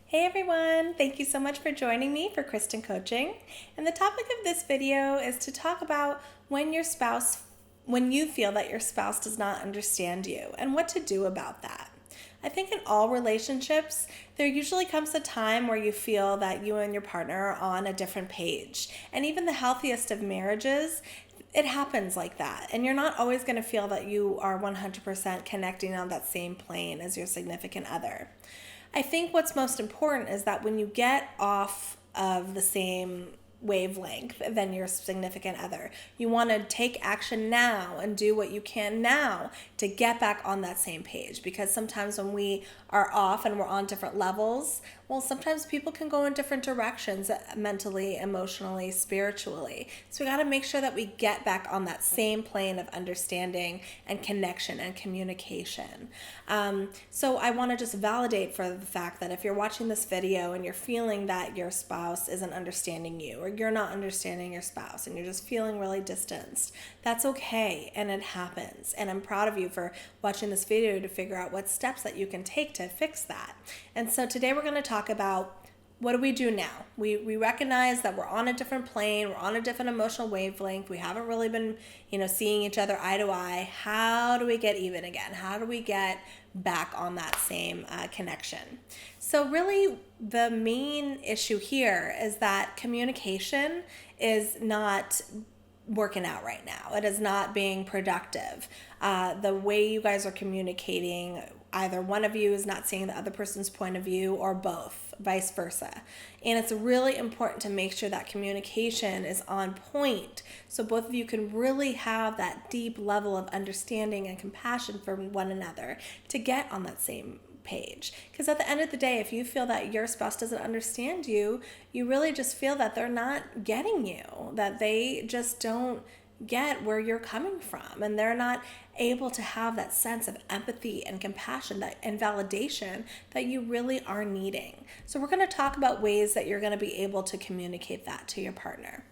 Hey everyone, thank you so much for joining me for Kristen Coaching. And the topic of this video is to talk about when you feel that your spouse does not understand you and what to do about that. I think in all relationships, there usually comes a time where you feel that you and your partner are on a different page. And even the healthiest of marriages, it happens like that. And you're not always going to feel that you are 100% connecting on that same plane as your significant other. I think what's most important is that when you get off of the same wavelength than your significant other, you want to take action now and do what you can now to get back on that same page. Because sometimes when we are off and we're on different levels, well, sometimes people can go in different directions mentally, emotionally, spiritually. So we got to make sure that we get back on that same plane of understanding and connection and communication. So I want to just validate for the fact that if you're watching this video and you're feeling that your spouse isn't understanding you, or you're not understanding your spouse and you're just feeling really distanced, that's okay, and it happens. And I'm proud of you for watching this video to figure out what steps that you can take to fix that. And so today we're going to talk about what do we do now? We recognize that we're on a different plane, we're on a different emotional wavelength, we haven't really been, seeing each other eye to eye. How do we get even again? How do we get back on that same connection? So really the main issue here is that communication is not working out right now. It is not being productive. The way you guys are communicating, either one of you is not seeing the other person's point of view, or both, vice versa. And it's really important to make sure that communication is on point so both of you can really have that deep level of understanding and compassion for one another to get on that same page. Because at the end of the day, if you feel that your spouse doesn't understand you, you really just feel that they're not getting you, that they just don't get where you're coming from, and they're not able to have that sense of empathy and compassion and validation that you really are needing. So we're going to talk about ways that you're going to be able to communicate that to your partner.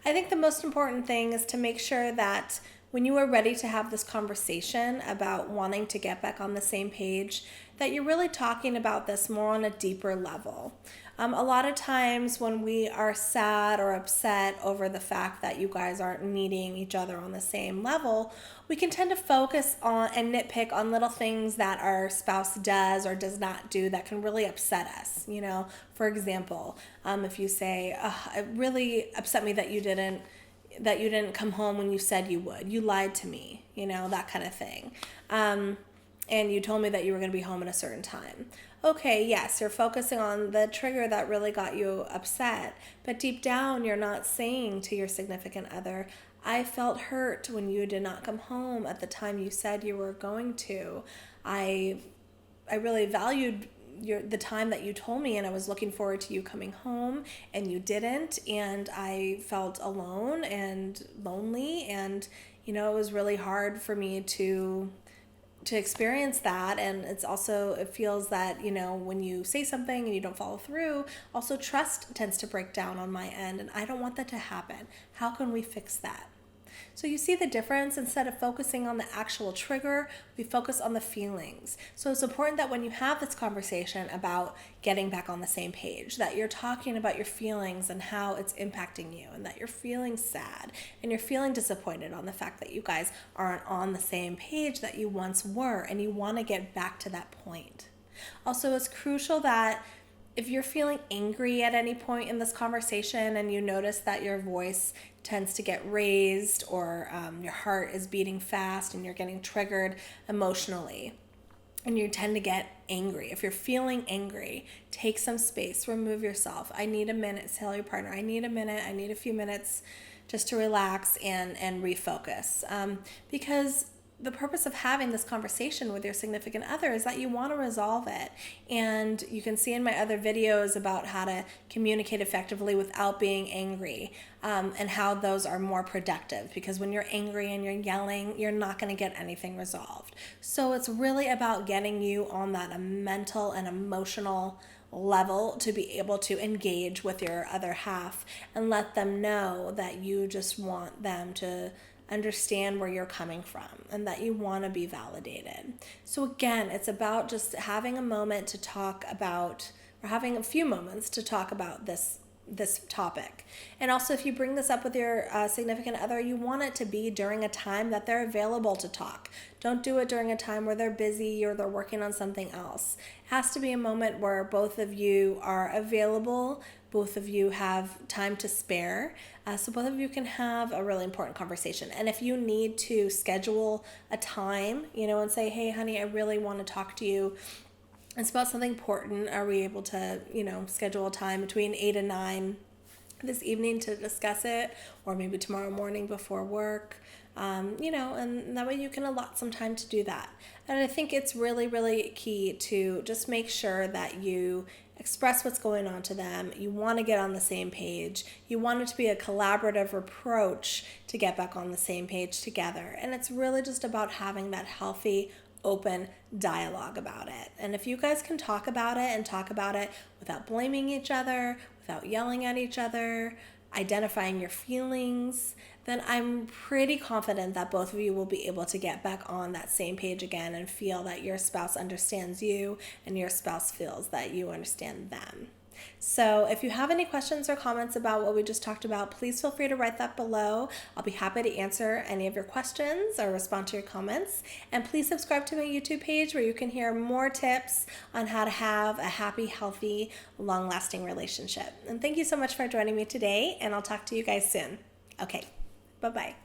I think the most important thing is to make sure that when you are ready to have this conversation about wanting to get back on the same page, that you're really talking about this more on a deeper level. A lot of times when we are sad or upset over the fact that you guys aren't meeting each other on the same level, we can tend to focus on and nitpick on little things that our spouse does or does not do that can really upset us. For example, if you say, it really upset me that you didn't come home when you said you would. You lied to me, that kind of thing. And you told me that you were going to be home at a certain time. Okay, yes, you're focusing on the trigger that really got you upset, but deep down you're not saying to your significant other, I felt hurt when you did not come home at the time you said you were going to. I really valued the time that you told me, and I was looking forward to you coming home, and you didn't, and I felt alone and lonely, and it was really hard for me to experience that. And it feels that when you say something and you don't follow through, also trust tends to break down on my end, and I don't want that to happen. How can we fix that? So you see the difference? Instead of focusing on the actual trigger, we focus on the feelings. So it's important that when you have this conversation about getting back on the same page, that you're talking about your feelings and how it's impacting you, and that you're feeling sad and you're feeling disappointed on the fact that you guys aren't on the same page that you once were, and you want to get back to that point. Also, it's crucial that if you're feeling angry at any point in this conversation and you notice that your voice tends to get raised, or your heart is beating fast and you're getting triggered emotionally and you tend to get angry. If you're feeling angry, take some space, remove yourself. I need a minute. Tell your partner, I need a minute. I need a few minutes just to relax and refocus. Because the purpose of having this conversation with your significant other is that you want to resolve it. And you can see in my other videos about how to communicate effectively without being angry, and how those are more productive, because when you're angry and you're yelling, you're not going to get anything resolved. So it's really about getting you on that mental and emotional level to be able to engage with your other half and let them know that you just want them to understand where you're coming from and that you want to be validated. So again, it's about just having a moment to talk about or having a few moments to talk about this topic. And also, if you bring this up with your significant other, you want it to be during a time that they're available to talk. Don't do it during a time where they're busy or they're working on something else. It has to be a moment where both of you are available, both of you have time to spare, so both of you can have a really important conversation. And if you need to schedule a time, and say, hey honey, I really want to talk to you, it's about something important. Are we able to, schedule a time between 8 and 9 this evening to discuss it, or maybe tomorrow morning before work? And that way you can allot some time to do that. And I think it's really, really key to just make sure that you express what's going on to them. You want to get on the same page. You want it to be a collaborative approach to get back on the same page together. And it's really just about having that healthy, open dialogue about it. And if you guys can talk about it without blaming each other, without yelling at each other, identifying your feelings, then I'm pretty confident that both of you will be able to get back on that same page again and feel that your spouse understands you and your spouse feels that you understand them. So if you have any questions or comments about what we just talked about, please feel free to write that below. I'll be happy to answer any of your questions or respond to your comments. And please subscribe to my YouTube page where you can hear more tips on how to have a happy, healthy, long-lasting relationship. And thank you so much for joining me today, and I'll talk to you guys soon. Okay, bye-bye.